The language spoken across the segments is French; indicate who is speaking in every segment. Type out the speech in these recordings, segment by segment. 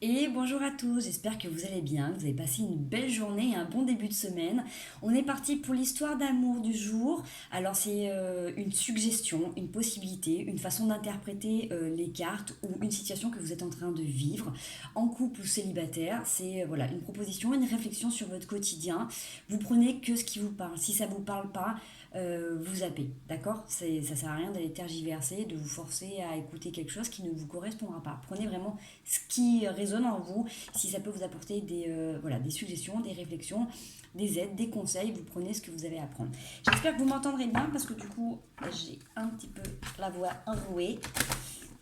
Speaker 1: Et bonjour à tous, j'espère que vous allez bien, que vous avez passé une belle journée et un bon début de semaine. On est parti pour l'histoire d'amour du jour. Alors c'est une suggestion, une possibilité, une façon d'interpréter les cartes ou une situation que vous êtes en train de vivre en couple ou célibataire. C'est voilà, une proposition, une réflexion sur votre quotidien. Vous prenez que ce qui vous parle. Si ça ne vous parle pas, vous zappez, d'accord? Ça sert à rien d'aller tergiverser, de vous forcer à écouter quelque chose qui ne vous correspondra pas. Prenez vraiment ce qui résonne en vous, si ça peut vous apporter voilà, des suggestions, des réflexions, des aides, des conseils, vous prenez ce que vous avez à prendre. J'espère que vous m'entendrez bien parce que du coup, j'ai un petit peu la voix enrouée.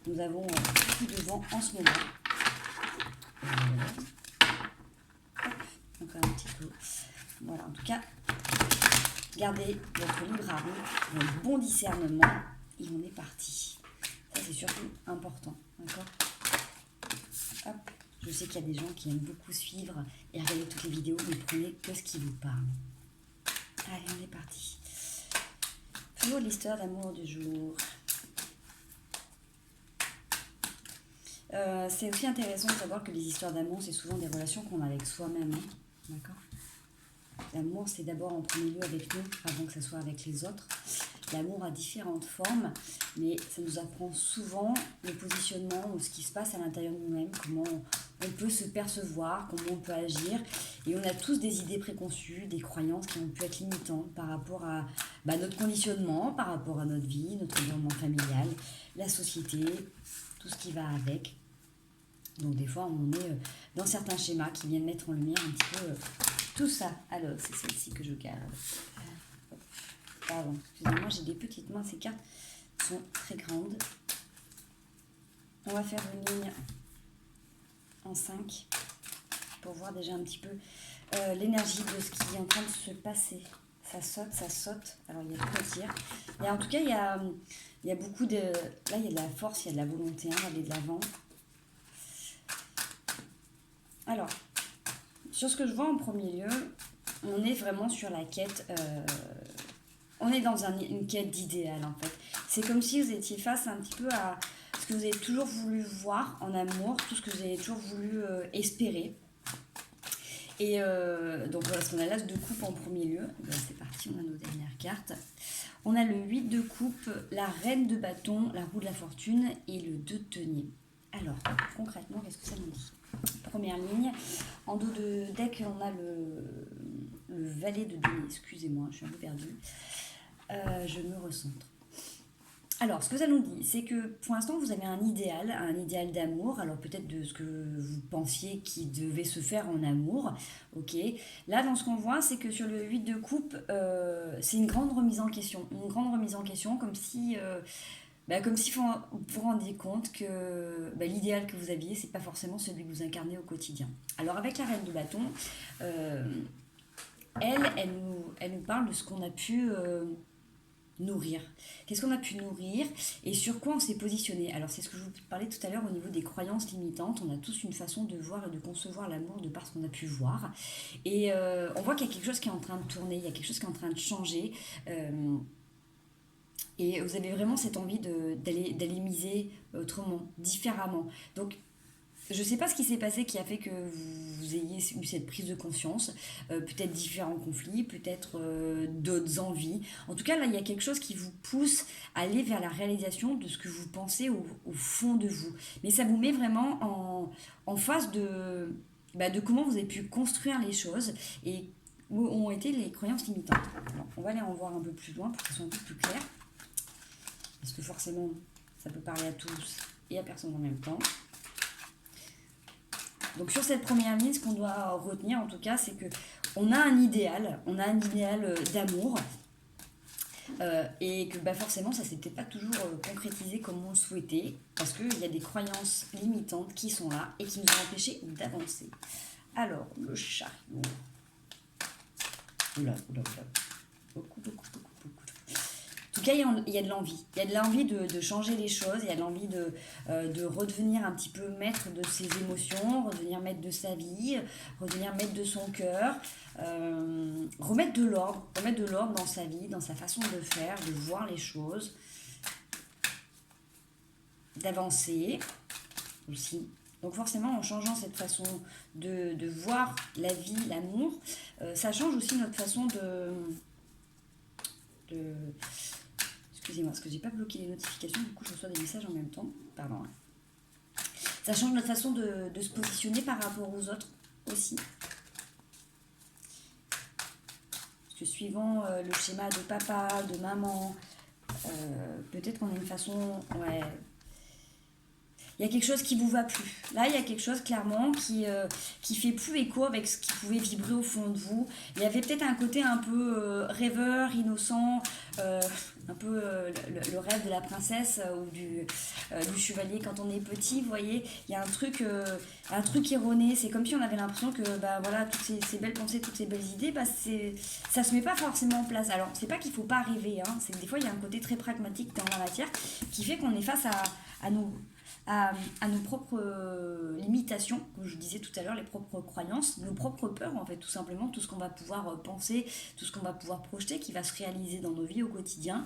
Speaker 1: Nous avons beaucoup de vent en ce moment. Encore un petit peu. Voilà, en tout cas, gardez votre libre arbitre, votre bon discernement et on est parti. Ça, c'est surtout important, d'accord? Hop. Je sais qu'il y a des gens qui aiment beaucoup suivre et regarder toutes les vidéos, mais prenez que ce qui vous parle. Allez, on est parti. Toujours l'histoire d'amour du jour. C'est aussi intéressant de savoir que les histoires d'amour, c'est souvent des relations qu'on a avec soi-même. Hein. D'accord? L'amour, c'est d'abord en premier lieu avec nous, avant que ça soit avec les autres. L'amour a différentes formes, mais ça nous apprend souvent le positionnement ou ce qui se passe à l'intérieur de nous-mêmes, comment on peut se percevoir, comment on peut agir. Et on a tous des idées préconçues, des croyances qui ont pu être limitantes par rapport à notre conditionnement, par rapport à notre vie, notre environnement familial, la société, tout ce qui va avec. Donc des fois, on est dans certains schémas qui viennent mettre en lumière un petit peu tout ça. Alors, c'est celle-ci que je garde. Pardon, excusez-moi, j'ai des petites mains, ces cartes sont très grandes. On va faire une ligne en 5 pour voir déjà un petit peu l'énergie de ce qui est en train de se passer. Ça saute. Alors, il y a tout à dire. Et en tout cas, il y a beaucoup de... Là, il y a de la force, il y a de la volonté, on va aller de l'avant. Alors, sur ce que je vois en premier lieu, on est vraiment sur la quête... on est dans une quête d'idéal en fait. C'est comme si vous étiez face un petit peu à ce que vous avez toujours voulu voir en amour, tout ce que vous avez toujours voulu espérer. Et donc voilà, parce qu'on a l'as de coupe en premier lieu. Ben, c'est parti, on a nos dernières cartes. On a le 8 de coupe, la reine de bâton, la roue de la fortune et le 2 de denier. Alors, concrètement, qu'est-ce que ça nous dit? Première ligne. En dos de deck, on a le valet de denier. Excusez-moi, je suis un peu perdue. Je me recentre. Alors, ce que ça nous dit, c'est que pour l'instant, vous avez un idéal d'amour. Alors, peut-être de ce que vous pensiez qui devait se faire en amour. Ok. Là, dans ce qu'on voit, c'est que sur le 8 de coupe, c'est une grande remise en question. Une grande remise en question, comme si vous vous rendiez compte que l'idéal que vous aviez, c'est pas forcément celui que vous incarnez au quotidien. Alors, avec la reine de bâton, elle nous parle de ce qu'on a pu nourrir. Qu'est-ce qu'on a pu nourrir et sur quoi on s'est positionné. Alors c'est ce que je vous parlais tout à l'heure au niveau des croyances limitantes. On a tous une façon de voir et de concevoir l'amour de par ce qu'on a pu voir. Et on voit qu'il y a quelque chose qui est en train de tourner, il y a quelque chose qui est en train de changer. Et vous avez vraiment cette envie d'aller miser autrement, différemment. Donc je ne sais pas ce qui s'est passé qui a fait que vous ayez eu cette prise de conscience, peut-être différents conflits, peut-être d'autres envies. En tout cas, là, il y a quelque chose qui vous pousse à aller vers la réalisation de ce que vous pensez au fond de vous. Mais ça vous met vraiment en face de comment vous avez pu construire les choses et où ont été les croyances limitantes. Alors, on va aller en voir un peu plus loin pour que ce soit un peu plus clair. Parce que forcément, ça peut parler à tous et à personne en même temps. Donc sur cette première ligne, ce qu'on doit retenir en tout cas, c'est que on a un idéal d'amour et que forcément ça ne s'est peut-être pas toujours concrétisé comme on le souhaitait parce qu'il y a des croyances limitantes qui sont là et qui nous ont empêchés d'avancer. Alors, le chariot. Oula. Beaucoup. En tout cas, il y a de l'envie. Il y a de l'envie de changer les choses. Il y a de l'envie de redevenir un petit peu maître de ses émotions, redevenir maître de sa vie, redevenir maître de son cœur, remettre de l'ordre dans sa vie, dans sa façon de faire, de voir les choses, d'avancer aussi. Donc forcément, en changeant cette façon de voir la vie, l'amour, ça change aussi notre façon de... Excusez-moi, parce que j'ai pas bloqué les notifications, du coup je reçois des messages en même temps. Pardon. Ça change notre façon de se positionner par rapport aux autres aussi. Parce que suivant le schéma de papa, de maman, peut-être qu'on a une façon... Ouais, il y a quelque chose qui vous va plus. Là, il y a quelque chose clairement qui fait plus écho avec ce qui pouvait vibrer au fond de vous. Il y avait peut-être un côté un peu rêveur, innocent, un peu le rêve de la princesse ou du chevalier quand on est petit, vous voyez. Il y a un truc erroné. C'est comme si on avait l'impression que bah, voilà, toutes ces belles pensées, toutes ces belles idées, bah, ça se met pas forcément en place. Alors, c'est pas qu'il faut pas rêver, hein. C'est que des fois, il y a un côté très pragmatique dans la matière qui fait qu'on est face à nos propres limitations, comme je disais tout à l'heure, les propres croyances, nos propres peurs en fait, tout simplement, tout ce qu'on va pouvoir penser, tout ce qu'on va pouvoir projeter, qui va se réaliser dans nos vies au quotidien.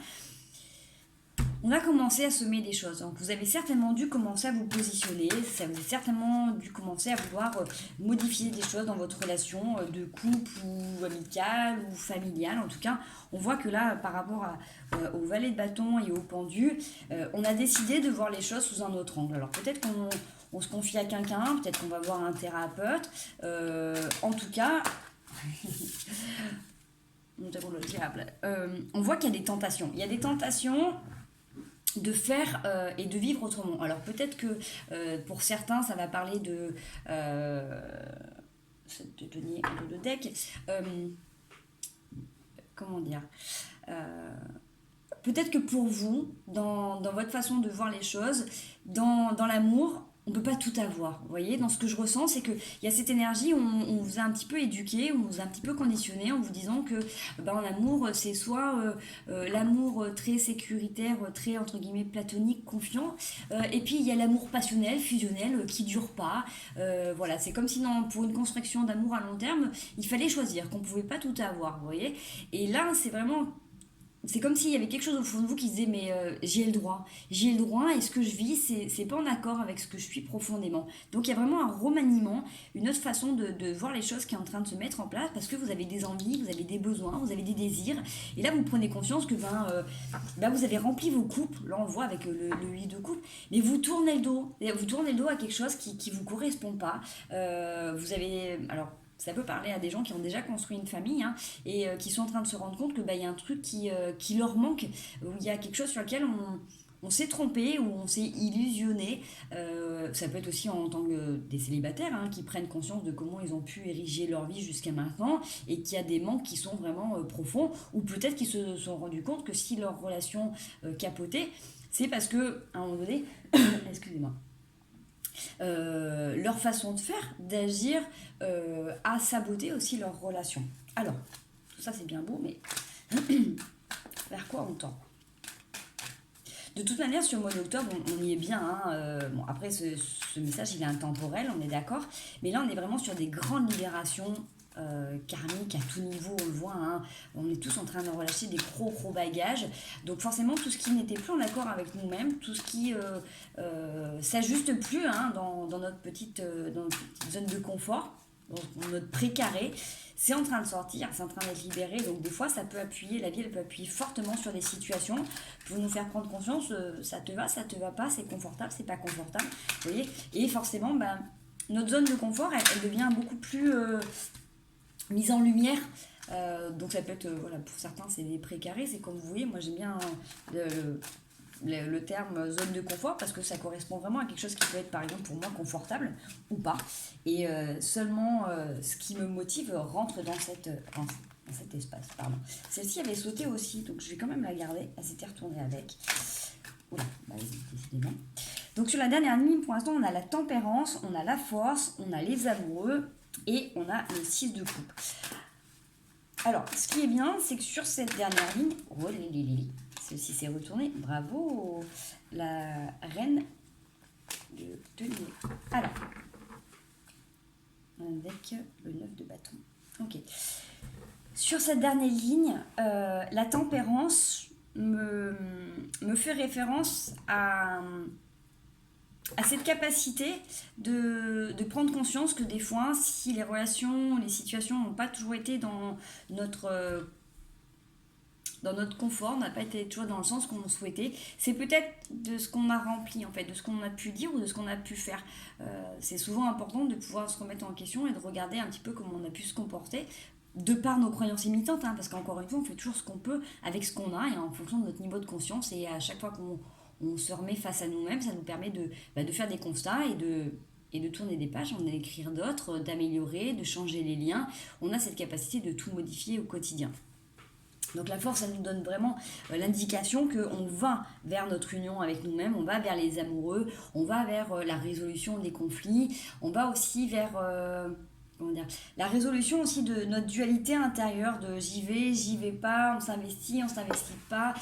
Speaker 1: On a commencé à semer des choses, donc vous avez certainement dû commencer à vous positionner, ça vous avez certainement dû commencer à vouloir modifier des choses dans votre relation de couple ou amicale ou familiale. En tout cas, on voit que là, par rapport au valet de bâton et au pendu, on a décidé de voir les choses sous un autre angle. Alors peut-être qu'on se confie à quelqu'un, peut-être qu'on va voir un thérapeute, en tout cas... le diable. On voit qu'il y a des tentations. Il y a des tentations de faire et de vivre autrement. Alors peut-être que pour certains, ça va parler de tenir un peu de deck. Comment dire peut-être que pour vous, dans votre façon de voir les choses, dans l'amour, on ne peut pas tout avoir. Vous voyez, dans ce que je ressens, c'est qu'il y a cette énergie où on vous a un petit peu éduqué, on vous a un petit peu conditionné en vous disant que en amour, c'est soit l'amour très sécuritaire, très entre guillemets platonique, confiant, et puis il y a l'amour passionnel, fusionnel, qui dure pas. Voilà, c'est comme si pour une construction d'amour à long terme, il fallait choisir, qu'on ne pouvait pas tout avoir. Vous voyez, et là, c'est vraiment... C'est comme s'il y avait quelque chose au fond de vous qui disait mais j'y ai le droit, et ce que je vis c'est pas en accord avec ce que je suis profondément. Donc il y a vraiment un remaniement, une autre façon de voir les choses qui est en train de se mettre en place parce que vous avez des envies, vous avez des besoins, vous avez des désirs et là vous prenez conscience que vous avez rempli vos coupes, là on le voit avec le 8 de coupe, mais vous tournez le dos à quelque chose qui vous correspond pas. Vous avez... Alors, ça peut parler à des gens qui ont déjà construit une famille et qui sont en train de se rendre compte que y a un truc qui leur manque, où il y a quelque chose sur lequel on s'est trompé ou on s'est illusionné. Ça peut être aussi en tant que des célibataires qui prennent conscience de comment ils ont pu ériger leur vie jusqu'à maintenant et qu'il y a des manques qui sont vraiment profonds ou peut-être qu'ils se sont rendus compte que si leur relation capotait, c'est parce que à un moment donné, excusez-moi, leur façon de faire, d'agir, a saboté aussi leur relation. Alors, tout ça c'est bien beau, mais vers quoi on tend ? De toute manière, sur le mois d'octobre, on y est bien. Bon, après, ce message, il est intemporel, on est d'accord. Mais là, on est vraiment sur des grandes libérations karmiques à tout niveau, on le voit. On est tous en train de relâcher des gros bagages. Donc forcément, tout ce qui n'était plus en accord avec nous-mêmes, tout ce qui s'ajuste plus dans notre petite zone de confort, dans notre précaré, c'est en train de sortir, c'est en train d'être libéré. Donc des fois, ça peut appuyer, la vie, elle peut appuyer fortement sur des situations pour nous faire prendre conscience, ça te va pas, c'est confortable, c'est pas confortable, vous voyez. Et forcément, notre zone de confort, elle devient beaucoup plus mise en lumière. Donc ça peut être, pour certains, c'est des précarés, c'est comme vous voyez, moi j'aime bien le terme zone de confort parce que ça correspond vraiment à quelque chose qui peut être par exemple pour moi confortable ou pas et seulement ce qui me motive rentre dans cet espace. Celle-ci avait sauté aussi donc je vais quand même la garder, elle s'était retournée avec. Oula, décidément. Donc sur la dernière ligne pour l'instant on a la tempérance, on a la force, on a les amoureux et on a le 6 de coupe. Alors ce qui est bien c'est que sur cette dernière ligne, celle-ci s'est retournée. Bravo, la reine de denier. Alors, avec le 9 de bâton. Ok. Sur cette dernière ligne, la tempérance me fait référence à à cette capacité de prendre conscience que des fois, si les relations, les situations n'ont pas toujours été notre, euh, dans notre confort, n'a pas été toujours dans le sens qu'on souhaitait, c'est peut-être de ce qu'on a rempli, en fait, de ce qu'on a pu dire ou de ce qu'on a pu faire. C'est souvent important de pouvoir se remettre en question et de regarder un petit peu comment on a pu se comporter de par nos croyances limitantes, hein, parce qu'encore une fois, on fait toujours ce qu'on peut avec ce qu'on a et en fonction de notre niveau de conscience. Et à chaque fois qu'on on se remet face à nous-mêmes, ça nous permet de faire des constats et de tourner des pages, en écrire d'autres, d'améliorer, de changer les liens. On a cette capacité de tout modifier au quotidien. Donc la force, ça nous donne vraiment l'indication qu'on va vers notre union avec nous-mêmes, on va vers les amoureux, on va vers la résolution des conflits, on va aussi vers comment dire, la résolution aussi de notre dualité intérieure de j'y vais pas, on s'investit pas,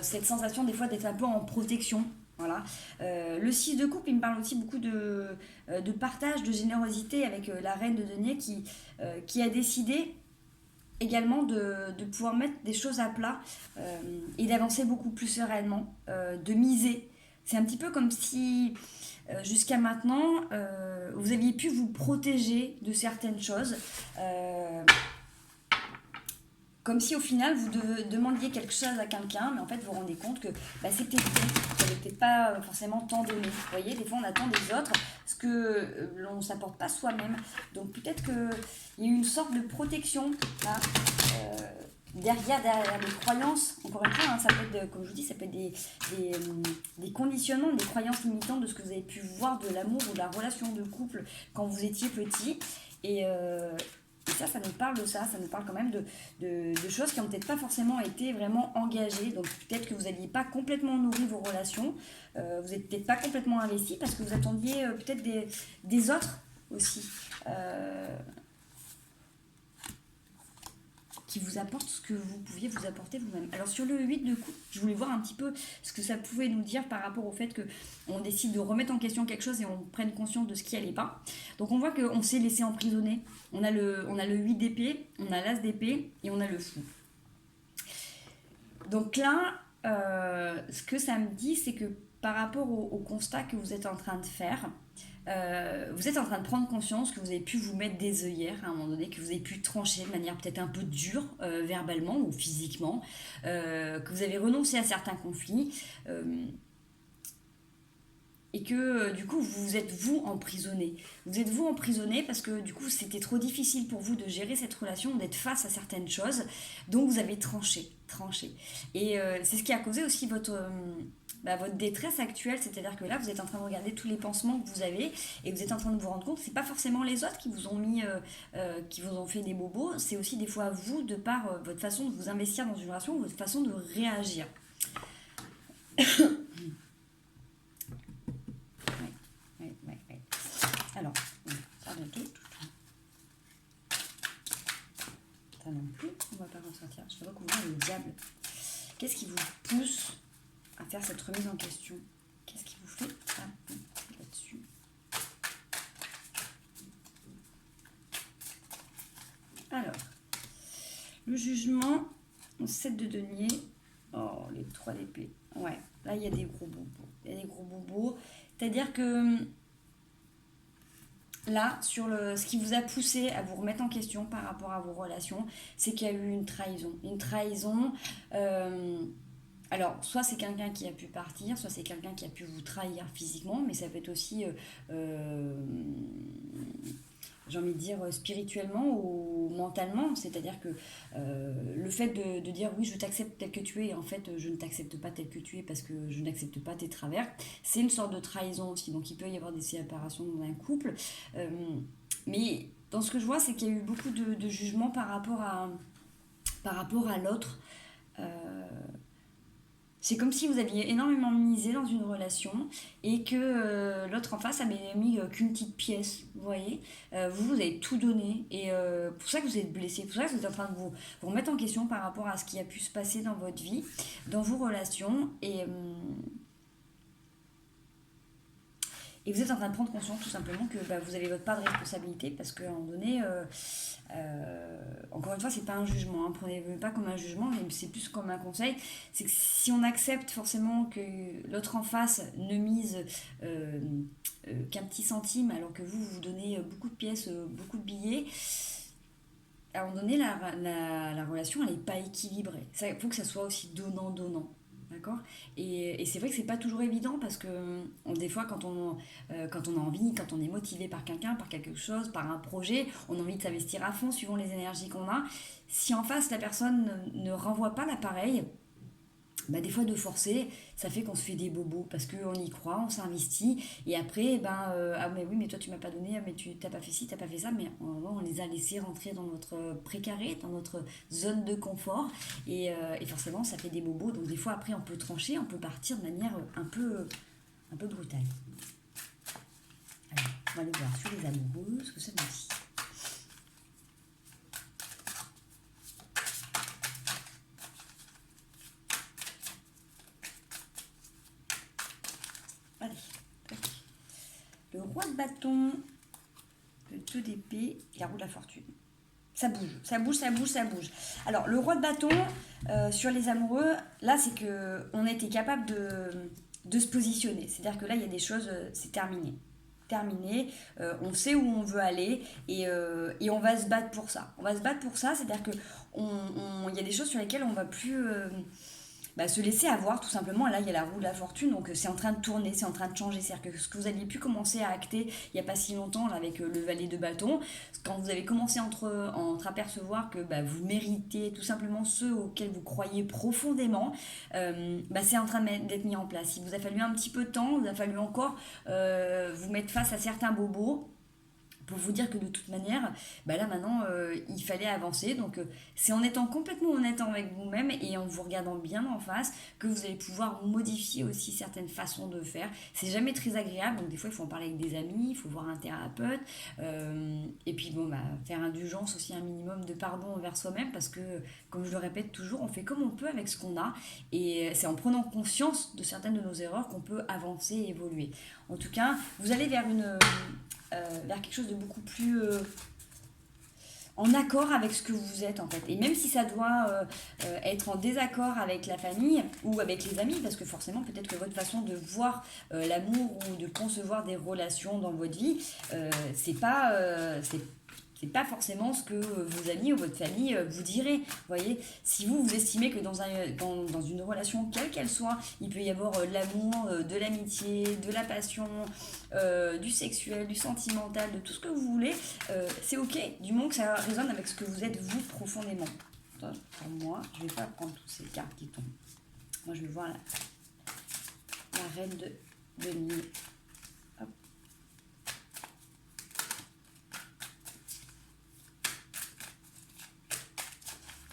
Speaker 1: cette sensation des fois d'être un peu en protection. Voilà. Le 6 de coupe, il me parle aussi beaucoup de partage, de générosité avec la reine de denier qui a décidé également de pouvoir mettre des choses à plat et d'avancer beaucoup plus sereinement, de miser. C'est un petit peu comme si jusqu'à maintenant vous aviez pu vous protéger de certaines choses. Comme si au final vous demandiez quelque chose à quelqu'un, mais en fait vous vous rendez compte que c'est peut-être vous, vous n'avez peut-être pas forcément tant donné. Vous voyez, des fois on attend des autres ce que l'on ne s'apporte pas soi-même. Donc peut-être qu'il y a eu une sorte de protection là, derrière des croyances. Encore une fois, hein, ça peut être, comme je vous dis, ça peut être des conditionnements, des croyances limitantes de ce que vous avez pu voir de l'amour ou de la relation de couple quand vous étiez petit. Et ça nous parle de ça nous parle quand même de choses qui n'ont peut-être pas forcément été vraiment engagées. Donc peut-être que vous n'aviez pas complètement nourri vos relations, vous n'êtes peut-être pas complètement investi parce que vous attendiez peut-être des autres aussi, qui vous apportent ce que vous pouviez vous apporter vous-même. Alors sur le 8 de coupe, je voulais voir un petit peu ce que ça pouvait nous dire par rapport au fait qu'on décide de remettre en question quelque chose et on prenne conscience de ce qui allait pas. Donc on voit qu'on s'est laissé emprisonner. On a le 8 d'épée, on a l'as d'épée et on a le fou. Donc là, ce que ça me dit, c'est que par rapport au constat que vous êtes en train de faire, vous êtes en train de prendre conscience que vous avez pu vous mettre des œillères à un moment donné, que vous avez pu trancher de manière peut-être un peu dure, verbalement ou physiquement, que vous avez renoncé à certains conflits, et que du coup vous êtes vous emprisonné. Vous êtes vous emprisonné parce que du coup c'était trop difficile pour vous de gérer cette relation, d'être face à certaines choses, donc vous avez tranché. Et c'est ce qui a causé aussi votre détresse actuelle, c'est-à-dire que là vous êtes en train de regarder tous les pansements que vous avez et vous êtes en train de vous rendre compte que c'est pas forcément les autres qui vous ont mis, qui vous ont fait des bobos, c'est aussi des fois vous de par votre façon de vous investir dans une relation, votre façon de réagir. Alors, ça non plus, on va pas ressortir. Je vais recouvrir le diable. Qu'est-ce qui vous pousse à faire cette remise en question? Qu'est-ce qui vous fait là-dessus? Alors, le jugement, 7 de denier, oh, les 3 d'épée. Ouais, là il y a des gros bobos. C'est-à-dire que là, sur ce qui vous a poussé à vous remettre en question par rapport à vos relations, c'est qu'il y a eu une trahison. Une trahison, alors, soit c'est quelqu'un qui a pu partir, soit c'est quelqu'un qui a pu vous trahir physiquement, mais ça peut être aussi, j'ai envie de dire, spirituellement ou mentalement. C'est-à-dire que le fait de dire oui, je t'accepte tel que tu es, et en fait, je ne t'accepte pas tel que tu es parce que je n'accepte pas tes travers, c'est une sorte de trahison aussi. Donc, il peut y avoir des séparations dans un couple. Mais dans ce que je vois, c'est qu'il y a eu beaucoup de jugements par rapport à l'autre. C'est comme si vous aviez énormément misé dans une relation et que l'autre en face avait mis qu'une petite pièce, vous voyez. Vous avez tout donné et pour ça que vous êtes blessé, pour ça que vous êtes en train de vous remettre en question par rapport à ce qui a pu se passer dans votre vie, dans vos relations. Et vous êtes en train de prendre conscience tout simplement que bah, vous avez votre part de responsabilité parce qu'à un moment donné, encore une fois, c'est pas un jugement, hein, prenez-le pas comme un jugement, mais c'est plus comme un conseil. C'est que si on accepte forcément que l'autre en face ne mise euh, qu'un petit centime alors que vous donnez beaucoup de pièces, beaucoup de billets, à un moment donné, la relation, elle n'est pas équilibrée. Il faut que ça soit aussi donnant-donnant. D'accord. Et c'est vrai que c'est pas toujours évident parce que des fois, quand on a envie, quand on est motivé par quelqu'un, par quelque chose, par un projet, on a envie de s'investir à fond suivant les énergies qu'on a. Si en face, la personne ne renvoie pas l'appareil, bah, des fois de forcer, ça fait qu'on se fait des bobos parce qu'on y croit, on s'investit et après, ben, ah mais oui, mais toi tu m'as pas donné, ah, mais tu t'as pas fait ci, t'as pas fait ça, mais on les a laissés rentrer dans notre précaré, dans notre zone de confort et forcément ça fait des bobos. Donc des fois après on peut trancher, on peut partir de manière un peu brutale. Alors, on va aller voir sur les amoureux ce que ça nous dit. Allez, tac. Le roi de bâton, le 2 d'épée et la roue de la fortune. Ça bouge, ça bouge, ça bouge, ça bouge. Alors, le roi de bâton, sur les amoureux, là, c'est qu'on a été capable de se positionner. C'est-à-dire que là, il y a des choses, c'est terminé. Terminé, on sait où on veut aller et on va se battre pour ça. On va se battre pour ça, c'est-à-dire qu'il y a des choses sur lesquelles on va plus bah, se laisser avoir tout simplement. Là, il y a la roue de la fortune, donc c'est en train de tourner, c'est en train de changer. C'est-à-dire que ce que vous aviez pu commencer à acter il n'y a pas si longtemps là, avec le valet de bâton, quand vous avez commencé à entreapercevoir que bah, vous méritez tout simplement ceux auxquels vous croyez profondément, bah, c'est en train d'être mis en place. Il vous a fallu un petit peu de temps, il vous a fallu encore vous mettre face à certains bobos pour vous dire que de toute manière, bah là maintenant, il fallait avancer. Donc c'est en étant complètement honnête avec vous-même et en vous regardant bien en face que vous allez pouvoir modifier aussi certaines façons de faire. C'est jamais très agréable, donc des fois il faut en parler avec des amis, il faut voir un thérapeute. Et puis bon, bah, faire indulgence aussi un minimum de pardon envers soi-même parce que, comme je le répète toujours, on fait comme on peut avec ce qu'on a. Et c'est en prenant conscience de certaines de nos erreurs qu'on peut avancer et évoluer. En tout cas, vous allez vers quelque chose de beaucoup plus en accord avec ce que vous êtes en fait. Et même si ça doit être en désaccord avec la famille ou avec les amis, parce que forcément peut-être que votre façon de voir l'amour ou de concevoir des relations dans votre vie, c'est pas forcément ce que vos amis ou votre famille vous diraient. Vous voyez, si vous estimez que dans une relation, quelle qu'elle soit, il peut y avoir de l'amour, de l'amitié, de la passion, du sexuel, du sentimental, de tout ce que vous voulez, c'est ok, du moment que ça résonne avec ce que vous êtes vous profondément. Pour moi, je vais pas prendre toutes ces cartes qui tombent. Moi, je vais voir la reine de denier. Hop.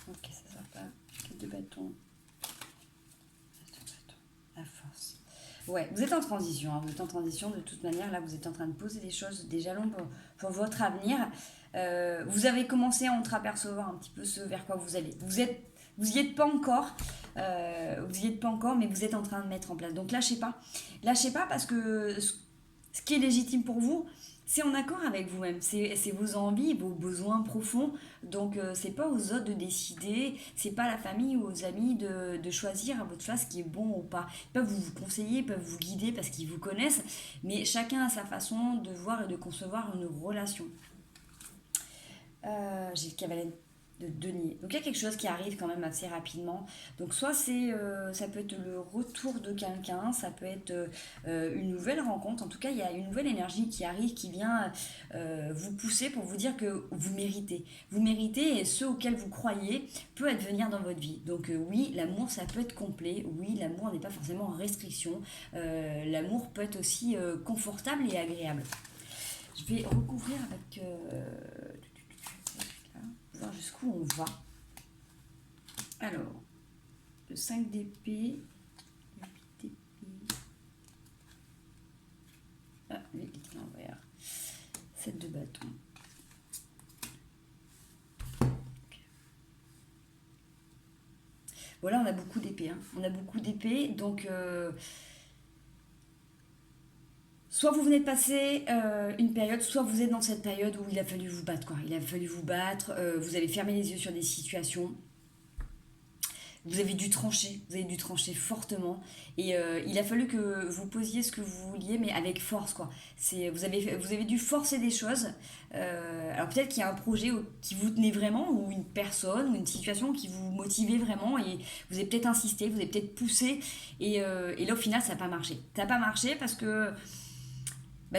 Speaker 1: Ok, ça sert pas. Quête de bâton. La force. Ouais, vous êtes en transition, hein, vous êtes en transition de toute manière. Là, vous êtes en train de poser des choses, des jalons pour votre avenir. Vous avez commencé à entreapercevoir un petit peu ce vers quoi vous allez. Vous y êtes pas encore, vous y êtes pas encore, mais vous êtes en train de mettre en place. Donc lâchez pas parce que ce qui est légitime pour vous, c'est en accord avec vous-même, c'est vos envies, vos besoins profonds. Donc c'est pas aux autres de décider, c'est pas à la famille ou aux amis de choisir à votre place ce qui est bon ou pas. Ils peuvent vous conseiller, ils peuvent vous guider parce qu'ils vous connaissent, mais chacun a sa façon de voir et de concevoir une relation. J'ai le cavalier de denier. Donc il y a quelque chose qui arrive quand même assez rapidement. Donc soit ça peut être le retour de quelqu'un, ça peut être une nouvelle rencontre. En tout cas, il y a une nouvelle énergie qui arrive, qui vient vous pousser pour vous dire que vous méritez. Vous méritez et ceux auxquels vous croyez peut advenir dans votre vie. Donc oui, l'amour, ça peut être complet. Oui, l'amour n'est pas forcément en restriction. L'amour peut être aussi confortable et agréable. Je vais recouvrir avec... voir jusqu'où on va. Alors, le 5 d'épée, le 8 d'épée, l'épée à l'envers, 7 de bâton. Okay. Voilà, on a beaucoup d'épées. Hein. On a beaucoup d'épées, donc soit vous venez de passer une période, soit vous êtes dans cette période où il a fallu vous battre, quoi. Il a fallu vous battre, vous avez fermé les yeux sur des situations. Vous avez dû trancher fortement et il a fallu que vous posiez ce que vous vouliez mais avec force quoi. Vous avez dû forcer des choses. Alors peut-être qu'il y a un projet qui vous tenait vraiment ou une personne ou une situation qui vous motivait vraiment et vous avez peut-être insisté, vous avez peut-être poussé et là au final ça n'a pas marché. Ça n'a pas marché parce que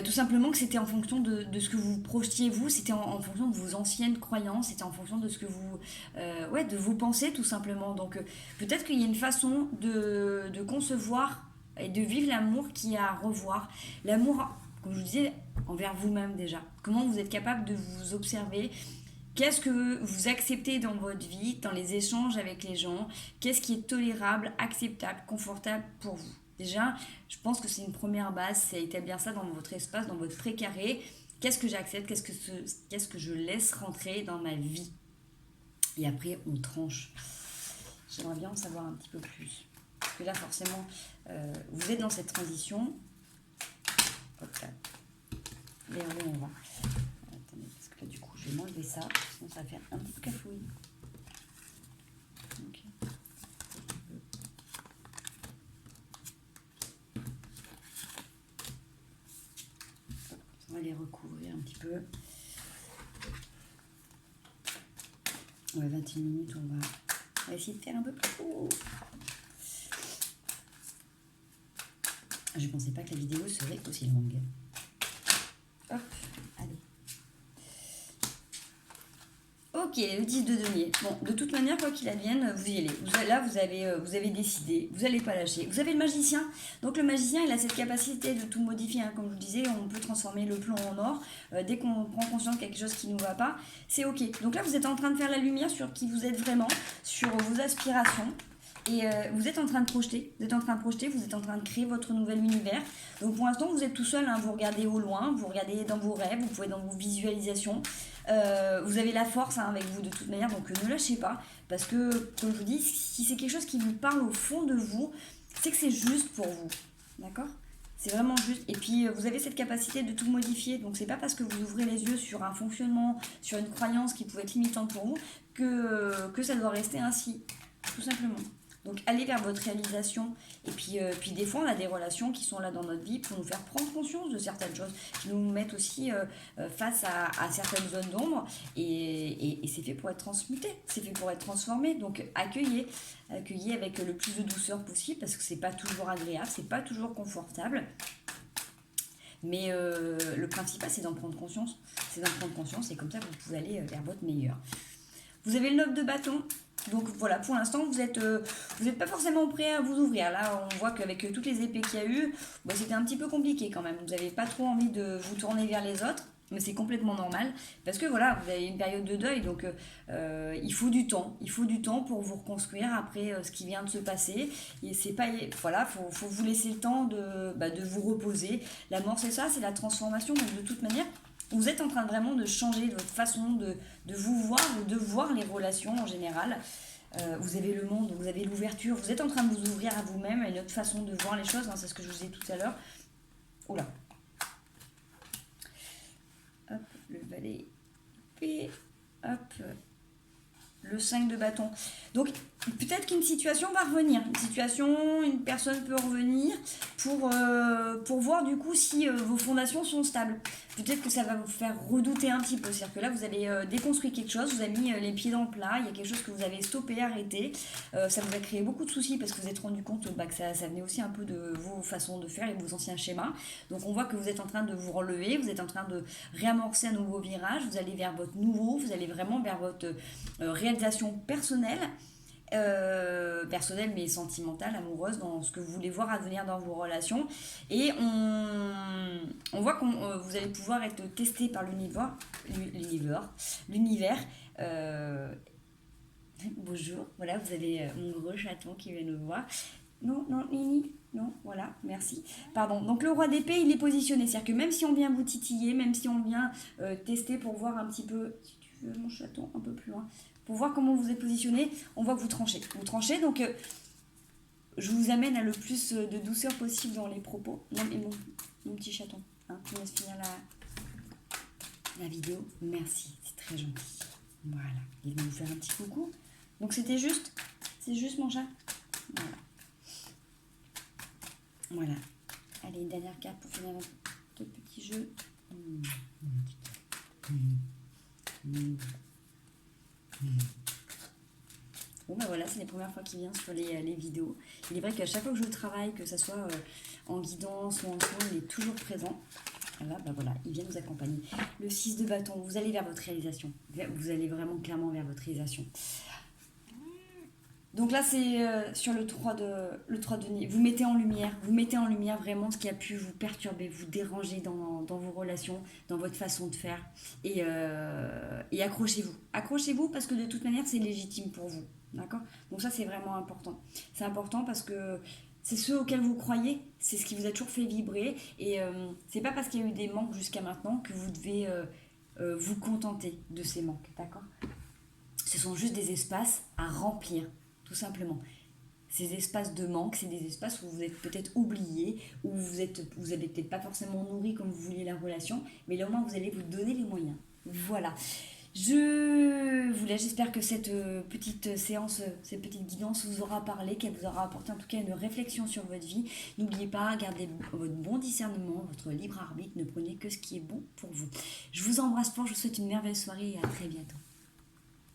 Speaker 1: tout simplement que c'était en fonction de ce que vous projetiez vous, c'était en fonction de vos anciennes croyances, c'était en fonction de ce que vous, de vos pensées tout simplement. Donc peut-être qu'il y a une façon de concevoir et de vivre l'amour qui est à revoir. L'amour, comme je vous disais, envers vous-même déjà. Comment vous êtes capable de vous observer. Qu'est-ce que vous acceptez dans votre vie, dans les échanges avec les gens? Qu'est-ce qui est tolérable, acceptable, confortable pour vous? Déjà, je pense que c'est une première base, c'est établir ça dans votre espace, dans votre précaré. Qu'est-ce que j'accepte? Qu'est-ce que je laisse rentrer dans ma vie? Et après, on tranche. J'aimerais bien en savoir un petit peu plus. Parce que là, forcément, vous êtes dans cette transition. Hop là. Vers où on va? Attendez, parce que là, du coup, je vais m'enlever ça. Sinon, ça va faire un petit cafouille. Ok. On va les recouvrir un petit peu. Ouais, 21 minutes, on va essayer de faire un peu plus court. Je ne pensais pas que la vidéo serait aussi longue. Hop, allez. Ok, le 10 de denier. Bon, de toute manière, quoi qu'il advienne, vous y allez. Là, vous avez décidé, vous n'allez pas lâcher. Vous avez le magicien. Donc le magicien, il a cette capacité de tout modifier. Hein. Comme je vous disais, on peut transformer le plomb en or. Dès qu'on prend conscience de quelque chose qui ne nous va pas, c'est ok. Donc là, vous êtes en train de faire la lumière sur qui vous êtes vraiment, sur vos aspirations. Et vous êtes en train de projeter, vous êtes en train de créer votre nouvel univers. Donc pour l'instant, vous êtes tout seul, hein, vous regardez au loin, vous regardez dans vos rêves, vous pouvez dans vos visualisations. Vous avez la force hein, avec vous de toute manière, donc ne lâchez pas. Parce que, comme je vous dis, si c'est quelque chose qui vous parle au fond de vous, c'est que c'est juste pour vous. D'accord ? C'est vraiment juste. Et puis, vous avez cette capacité de tout modifier. Donc, c'est pas parce que vous ouvrez les yeux sur un fonctionnement, sur une croyance qui pouvait être limitante pour vous, que ça doit rester ainsi. Tout simplement. Donc allez vers votre réalisation et puis des fois on a des relations qui sont là dans notre vie pour nous faire prendre conscience de certaines choses, qui nous mettent aussi face à certaines zones d'ombre et c'est fait pour être transmuté, c'est fait pour être transformé. Donc accueillez avec le plus de douceur possible parce que c'est pas toujours agréable, c'est pas toujours confortable. Mais le principal c'est d'en prendre conscience, et comme ça vous pouvez aller vers votre meilleur. Vous avez le 9 de bâton. Donc voilà, pour l'instant, vous êtes pas forcément prêt à vous ouvrir. Là, on voit qu'avec toutes les épées qu'il y a eu, c'était un petit peu compliqué quand même. Vous n'avez pas trop envie de vous tourner vers les autres, mais c'est complètement normal. Parce que voilà, vous avez une période de deuil, donc il faut du temps. Il faut du temps pour vous reconstruire après ce qui vient de se passer. Et c'est pas, voilà, faut vous laisser le temps de vous reposer. La mort, c'est ça, c'est la transformation. Donc de toute manière, vous êtes en train vraiment de changer votre façon de vous voir ou de voir les relations en général. Vous avez le monde, vous avez l'ouverture, vous êtes en train de vous ouvrir à vous-même, à une autre façon de voir les choses, hein, c'est ce que je vous disais tout à l'heure. Oula. Hop, le valet épée. Hop, le 5 de bâton. Donc, peut-être qu'une situation va revenir. Une personne peut revenir pour voir du coup si vos fondations sont stables. Peut-être que ça va vous faire redouter un petit peu. C'est-à-dire que là, vous avez déconstruit quelque chose, vous avez mis les pieds dans le plat, il y a quelque chose que vous avez stoppé, arrêté. Ça vous a créé beaucoup de soucis parce que vous vous êtes rendu compte que ça venait aussi un peu de vos façons de faire et de vos anciens schémas. Donc, on voit que vous êtes en train de vous relever, vous êtes en train de réamorcer un nouveau virage, vous allez vers votre nouveau, vous allez vraiment vers votre réalisation personnelle. Personnelle mais sentimentale, amoureuse, dans ce que vous voulez voir advenir dans vos relations. Et on voit que vous allez pouvoir être testé par l'univers. Bonjour, voilà, vous avez mon gros chaton qui vient nous voir. Non, Nini, non, voilà, merci. Pardon, donc le roi d'épée, il est positionné. C'est-à-dire que même si on vient vous titiller, même si on vient tester pour voir un petit peu, si tu veux mon chaton, un peu plus loin, pour voir comment vous êtes positionné, on voit que vous tranchez. Vous tranchez, donc je vous amène à le plus de douceur possible dans les propos. Non, mais bon, mon petit chaton. Hein, tu me laisses finir la vidéo. Merci, c'est très gentil. Voilà, il va nous faire un petit coucou. Donc c'est juste mon chat. Voilà. Voilà. Allez, une dernière carte pour finir notre petit jeu. Bon ben voilà, c'est les premières fois qu'il vient sur les vidéos. Il est vrai qu'à chaque fois que je travaille, que ce soit en guidance ou en soin, il est toujours présent. Là, ben voilà, il vient nous accompagner. Le 6 de bâton, vous allez vers votre réalisation. Vous allez vraiment clairement vers votre réalisation. Donc là, c'est sur le 3 de nez. Vous mettez en lumière vraiment ce qui a pu vous perturber, vous déranger dans vos relations, dans votre façon de faire. Et accrochez-vous. Accrochez-vous parce que de toute manière, c'est légitime pour vous. D'accord? Donc ça, c'est vraiment important. C'est important parce que c'est ce auquel vous croyez, c'est ce qui vous a toujours fait vibrer. Et c'est pas parce qu'il y a eu des manques jusqu'à maintenant que vous devez vous contenter de ces manques. D'accord? Ce sont juste des espaces à remplir. Tout simplement. Ces espaces de manque, c'est des espaces où vous êtes peut-être oublié, où vous avez peut-être pas forcément nourri comme vous vouliez la relation, mais là au moins vous allez vous donner les moyens. Voilà. J'espère que cette petite séance, cette petite guidance vous aura parlé, qu'elle vous aura apporté en tout cas une réflexion sur votre vie. N'oubliez pas, gardez votre bon discernement, votre libre arbitre, ne prenez que ce qui est bon pour vous. Je vous embrasse fort, je vous souhaite une merveilleuse soirée et à très bientôt.